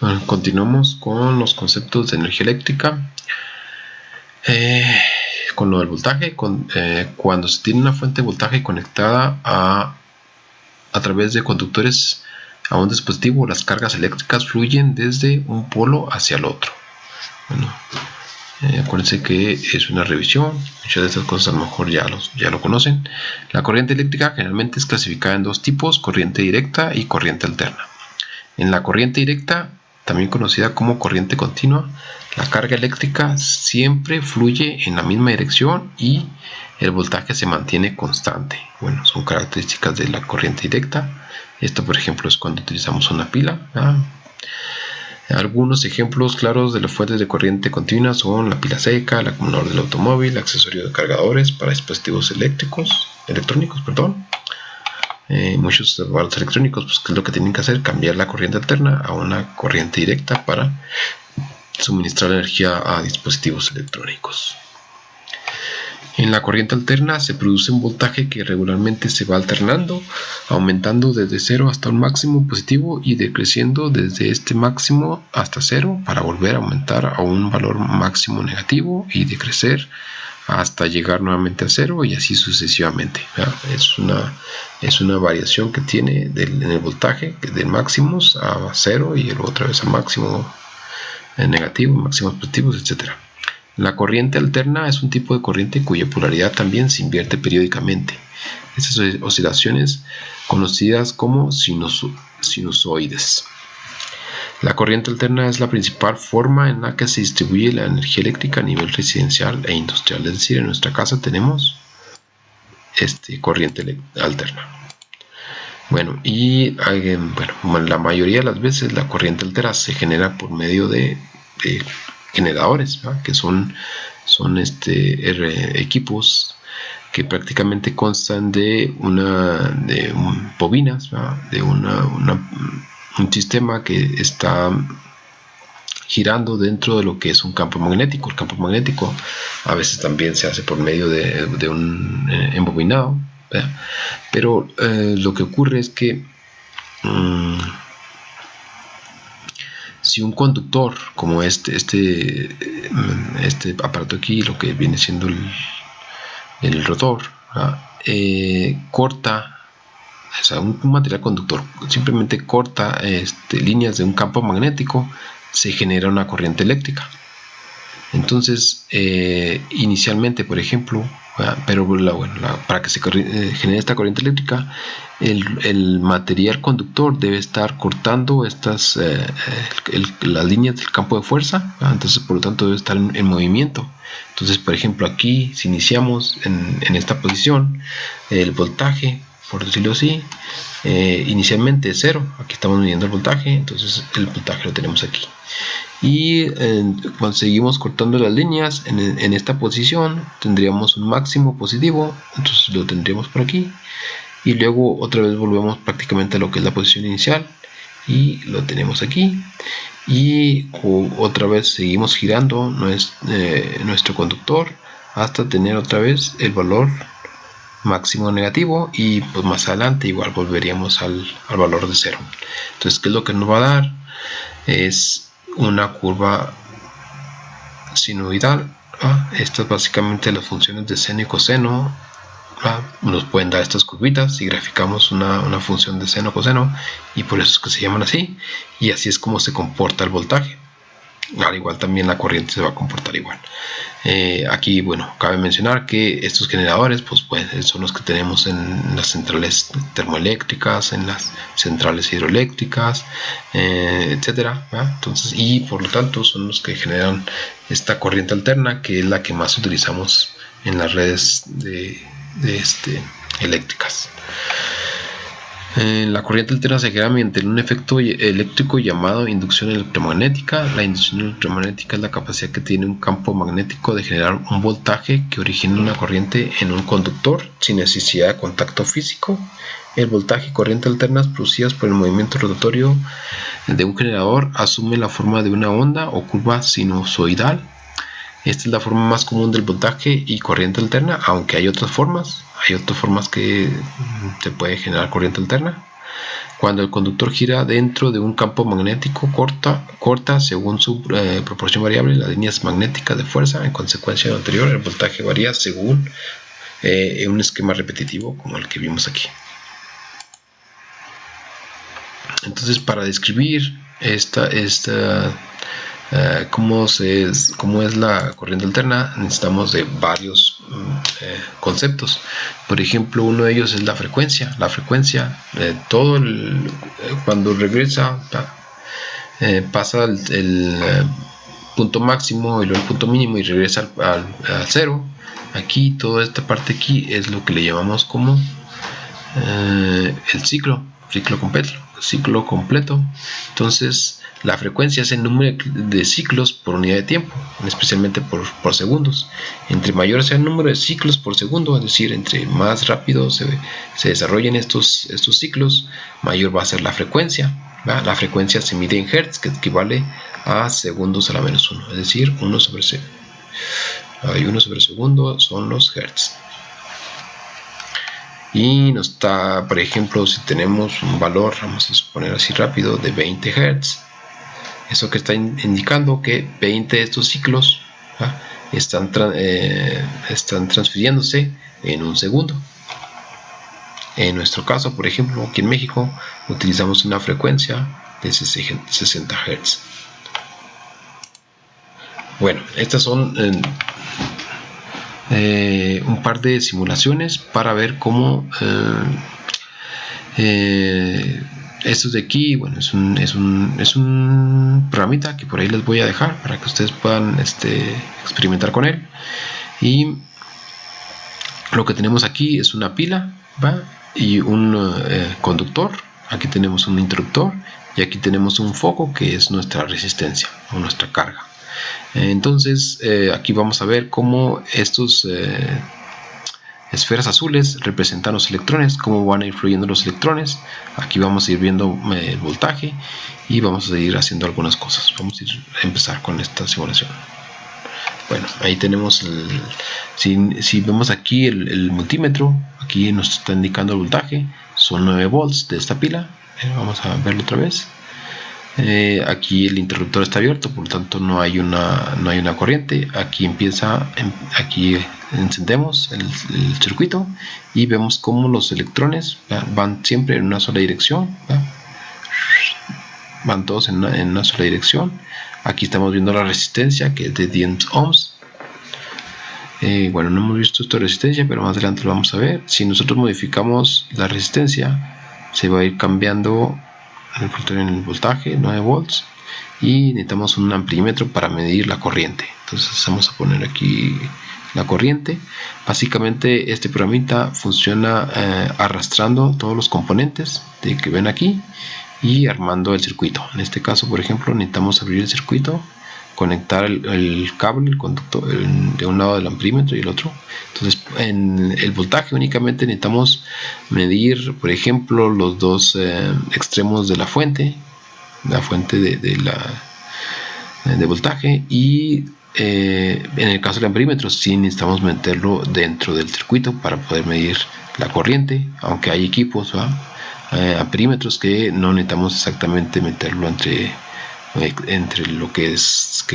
Bueno, continuamos con los conceptos de energía eléctrica. Con lo del voltaje, cuando se tiene una fuente de voltaje conectada a través de conductores a un dispositivo, las cargas eléctricas fluyen desde un polo hacia el otro. Bueno, acuérdense que es una revisión, muchas de estas cosas a lo mejor ya lo conocen. La corriente eléctrica generalmente es clasificada en dos tipos: corriente directa y corriente alterna. En la corriente directa, también conocida como corriente continua, la carga eléctrica siempre fluye en la misma dirección y el voltaje se mantiene constante. Bueno, son características de la corriente directa. Esto, por ejemplo, es cuando utilizamos una pila. Algunos ejemplos claros de las fuentes de corriente continua son la pila seca, el acumulador del automóvil, accesorio de cargadores para dispositivos electrónicos. Muchos aparatos electrónicos, pues, ¿qué es lo que tienen que hacer? Cambiar la corriente alterna a una corriente directa para suministrar energía a dispositivos electrónicos. En la corriente alterna se produce un voltaje que regularmente se va alternando, aumentando desde 0 hasta un máximo positivo y decreciendo desde este máximo hasta 0 para volver a aumentar a un valor máximo negativo y decrecer hasta llegar nuevamente a 0 y así sucesivamente. Es una variación que tiene en el voltaje de máximos a 0 y luego otra vez a máximo negativo, máximos positivos, etc. La corriente alterna es un tipo de corriente cuya polaridad también se invierte periódicamente. Estas oscilaciones conocidas como sinusoides. La corriente alterna es la principal forma en la que se distribuye la energía eléctrica a nivel residencial e industrial. Es decir, en nuestra casa tenemos corriente alterna. Bueno, la mayoría de las veces la corriente alterna se genera por medio de generadores, ¿verdad? Que son equipos que prácticamente constan de bobinas, ¿verdad? De un sistema que está girando dentro de lo que es un campo magnético. El campo magnético a veces también se hace por medio de un embobinado, ¿verdad? Pero lo que ocurre es que si un conductor como este aparato aquí, lo que viene siendo el rotor, corta, o sea, un material conductor simplemente corta líneas de un campo magnético, se genera una corriente eléctrica. Entonces, inicialmente, por ejemplo, para que se genere esta corriente eléctrica, el material conductor debe estar cortando las líneas del campo de fuerza, entonces por lo tanto debe estar en movimiento. Entonces, por ejemplo, aquí si iniciamos en esta posición, el voltaje, por decirlo así, inicialmente es 0, aquí estamos midiendo el voltaje, entonces el voltaje lo tenemos aquí. Y cuando seguimos cortando las líneas en esta posición tendríamos un máximo positivo, entonces lo tendríamos por aquí, y luego otra vez volvemos prácticamente a lo que es la posición inicial y lo tenemos aquí, y otra vez seguimos girando nuestro conductor hasta tener otra vez el valor máximo negativo, y pues más adelante igual volveríamos al valor de 0. Entonces, ¿qué es lo que nos va a dar? Es una curva sinusoidal. Estas básicamente las funciones de seno y coseno nos pueden dar estas curvitas si graficamos una función de seno o coseno, y por eso es que se llaman así, y así es como se comporta el voltaje. Al igual también la corriente se va a comportar igual. Aquí, bueno, cabe mencionar que estos generadores pues son los que tenemos en las centrales termoeléctricas, en las centrales hidroeléctricas, etcétera. Entonces, y por lo tanto son los que generan esta corriente alterna, que es la que más utilizamos en las redes eléctricas. La corriente alterna se genera mediante un efecto eléctrico llamado inducción electromagnética. La inducción electromagnética es la capacidad que tiene un campo magnético de generar un voltaje que origina una corriente en un conductor sin necesidad de contacto físico. El voltaje y corriente alternas producidas por el movimiento rotatorio de un generador asumen la forma de una onda o curva sinusoidal. Esta es la forma más común del voltaje y corriente alterna, aunque hay otras formas. Hay otras formas que se puede generar corriente alterna. Cuando el conductor gira dentro de un campo magnético, corta según su proporción variable las líneas magnéticas de fuerza. En consecuencia de lo anterior, el voltaje varía según un esquema repetitivo como el que vimos aquí. Entonces, para describir cómo es la corriente alterna, necesitamos de varios conceptos. Por ejemplo, uno de ellos es la frecuencia. La frecuencia, cuando regresa, pasa el punto máximo y luego el punto mínimo y regresa al cero. Aquí, toda esta parte aquí es lo que le llamamos como el ciclo completo. Entonces, la frecuencia es el número de ciclos por unidad de tiempo, especialmente por segundos. Entre mayor sea el número de ciclos por segundo, es decir, entre más rápido se desarrollen estos ciclos, mayor va a ser la frecuencia. La frecuencia se mide en hertz, que equivale a segundos a la menos 1, es decir, 1 sobre segundo son los hertz. Y nos está, por ejemplo, si tenemos un valor, vamos a suponer así rápido, de 20 Hz, eso que está indicando que 20 de estos ciclos están transfiriéndose en un segundo. En nuestro caso, por ejemplo, aquí en México, utilizamos una frecuencia de 60 Hz. Bueno, estas son un par de simulaciones para ver cómo estos de aquí, bueno, es un programita que por ahí les voy a dejar para que ustedes puedan experimentar con él. Y lo que tenemos aquí es una pila, ¿va? Y un conductor. Aquí tenemos un interruptor y aquí tenemos un foco que es nuestra resistencia o nuestra carga. Entonces aquí vamos a ver cómo estos esferas azules representan los electrones, cómo van a ir fluyendo los electrones. Aquí vamos a ir viendo el voltaje y vamos a ir haciendo algunas cosas. Vamos a empezar con esta simulación. Bueno, ahí tenemos si vemos aquí el multímetro, aquí nos está indicando el voltaje, son 9 volts de esta pila. Vamos a verlo otra vez. Aquí el interruptor está abierto, por lo tanto no hay una corriente. Aquí encendemos el circuito y vemos cómo los electrones van siempre en una sola dirección, van todos en una sola dirección. Aquí estamos viendo la resistencia, que es de 10 ohms. Bueno, no hemos visto esta resistencia, pero más adelante lo vamos a ver. Si nosotros modificamos la resistencia, se va a ir cambiando el voltaje, 9 volts, y necesitamos un amplímetro para medir la corriente. Entonces vamos a poner aquí la corriente. Básicamente este programita funciona arrastrando todos los componentes que ven aquí y armando el circuito. En este caso, por ejemplo, necesitamos abrir el circuito, conectar el cable, el conductor de un lado del amplímetro y el otro. Entonces, en el voltaje únicamente necesitamos medir, por ejemplo, los dos extremos de la fuente de voltaje, y en el caso del amperímetro sí necesitamos meterlo dentro del circuito para poder medir la corriente, aunque hay equipos amperímetros que no necesitamos exactamente meterlo entre lo que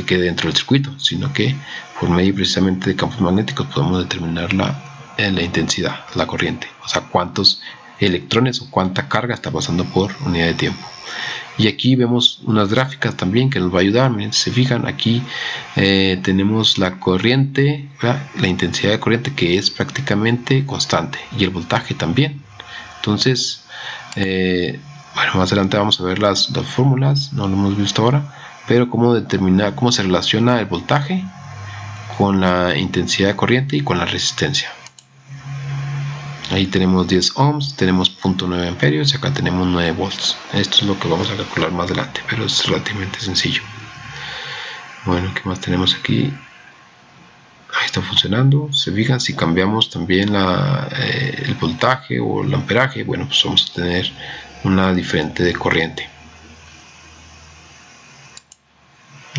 quede dentro del circuito, sino que por medio precisamente de campos magnéticos podemos determinar la intensidad, la corriente, o sea, cuántos electrones o cuánta carga está pasando por unidad de tiempo. Y aquí vemos unas gráficas también que nos va a ayudar. Miren, si se fijan, aquí tenemos la corriente, la intensidad de corriente, que es prácticamente constante, y el voltaje también. Entonces bueno, más adelante vamos a ver las fórmulas, no lo hemos visto ahora, pero cómo se relaciona el voltaje con la intensidad de corriente y con la resistencia. Ahí tenemos 10 ohms, tenemos 0.9 amperios y acá tenemos 9 volts. Esto es lo que vamos a calcular más adelante, pero es relativamente sencillo. Bueno, ¿qué más tenemos aquí? Ahí está funcionando. Se fijan, si cambiamos también el voltaje o el amperaje, bueno, pues vamos a tener una diferente de corriente.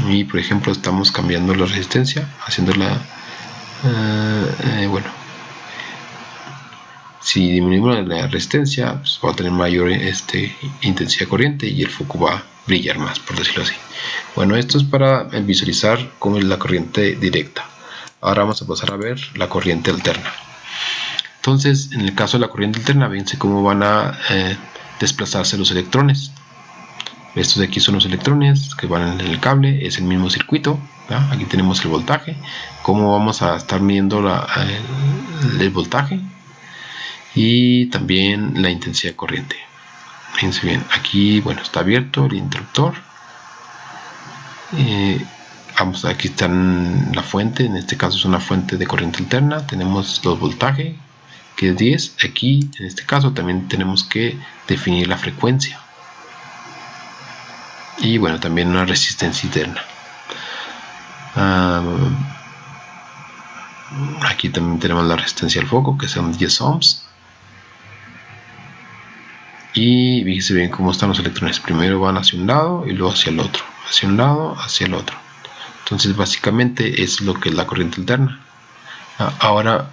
Y por ejemplo estamos cambiando la resistencia, haciéndola bueno, Si disminuimos la resistencia, pues va a tener mayor intensidad de corriente y el foco va a brillar más, por decirlo así. Bueno, esto es para visualizar cómo es la corriente directa. Ahora vamos a pasar a ver la corriente alterna. Entonces, en el caso de la corriente alterna, fíjense cómo van a desplazarse los electrones. Estos de aquí son los electrones que van en el cable, es el mismo circuito. ¿Ya? Aquí tenemos el voltaje. ¿Cómo vamos a estar midiendo el voltaje? Y también la intensidad de corriente. Fíjense bien, aquí bueno, está abierto el interruptor. Aquí está la fuente, en este caso es una fuente de corriente alterna. Tenemos los voltajes, que es 10. Aquí en este caso también tenemos que definir la frecuencia. Y bueno, también una resistencia interna. Aquí también tenemos la resistencia al foco, que son 10 ohms. Y fíjense bien cómo están los electrones. Primero van hacia un lado y luego hacia el otro. Hacia un lado, hacia el otro. Entonces básicamente es lo que es la corriente alterna. Ahora,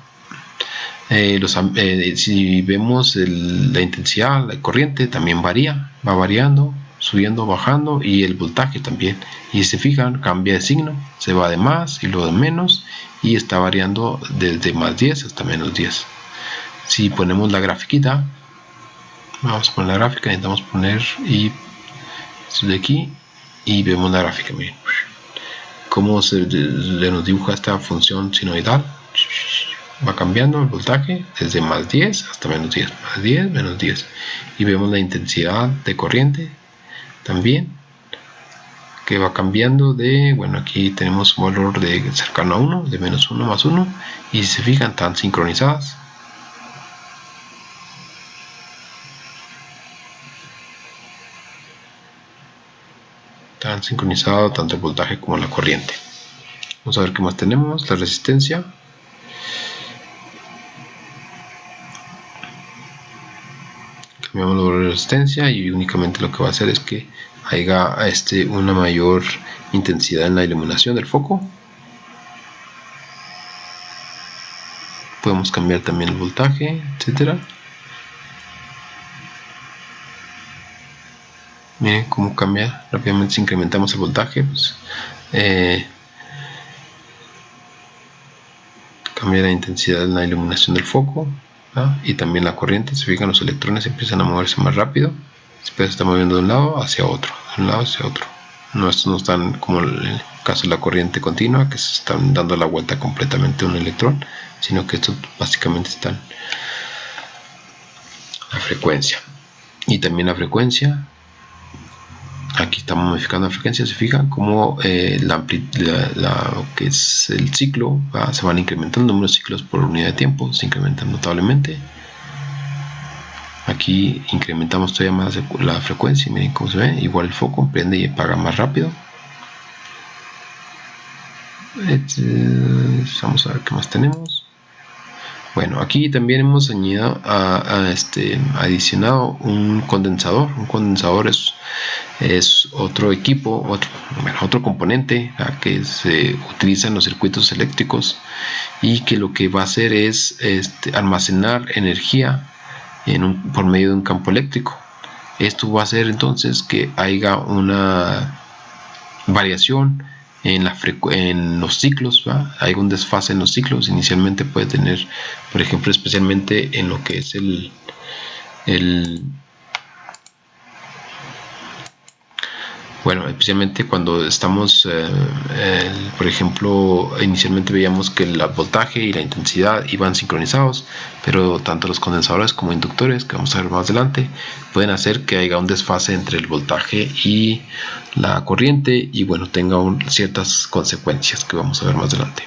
si vemos la intensidad, la corriente también varía. Va variando, subiendo, bajando, y el voltaje también. Y si se fijan, cambia de signo. Se va de más y luego de menos. Y está variando desde más 10 hasta menos 10. Si ponemos la grafiquita, vamos a poner la gráfica, necesitamos poner y esto de aquí y vemos la gráfica. Miren cómo se nos dibuja esta función sinoidal. Va cambiando el voltaje desde más 10 hasta menos 10, más 10, menos 10, y vemos la intensidad de corriente también, que va cambiando de, bueno, aquí tenemos un valor de cercano a 1, de menos 1 más 1, y si se fijan, están sincronizadas. Están sincronizados tanto el voltaje como la corriente. Vamos a ver qué más tenemos. La resistencia. Cambiamos el valor de resistencia y únicamente lo que va a hacer es que haya una mayor intensidad en la iluminación del foco. Podemos cambiar también el voltaje, etcétera. Miren cómo cambia rápidamente si incrementamos el voltaje, pues, cambia la intensidad en la iluminación del foco, ¿no? Y también la corriente. Se fijan, los electrones empiezan a moverse más rápido. Después se está moviendo de un lado hacia otro, de un lado hacia otro. No, estos no están como en el caso de la corriente continua, que se están dando la vuelta completamente a un electrón, sino que estos básicamente están la frecuencia. Y también la frecuencia. Aquí estamos modificando la frecuencia. Se fijan como lo que es el ciclo, se van incrementando el número de ciclos por unidad de tiempo, se incrementan notablemente. Aquí incrementamos todavía más la frecuencia, miren cómo se ve. Igual el foco prende y apaga más rápido. Vamos a ver qué más tenemos. Bueno, aquí también hemos añadido adicionado un condensador. Un condensador es otro equipo, otro componente que se utiliza en los circuitos eléctricos y que lo que va a hacer es almacenar energía por medio de un campo eléctrico. Esto va a hacer entonces que haya una variación en los ciclos, hay un desfase en los ciclos. Inicialmente puede tener, por ejemplo, especialmente en lo que es especialmente cuando estamos, por ejemplo, inicialmente veíamos que el voltaje y la intensidad iban sincronizados, pero tanto los condensadores como inductores, que vamos a ver más adelante, pueden hacer que haya un desfase entre el voltaje y la corriente y bueno, tenga ciertas consecuencias que vamos a ver más adelante.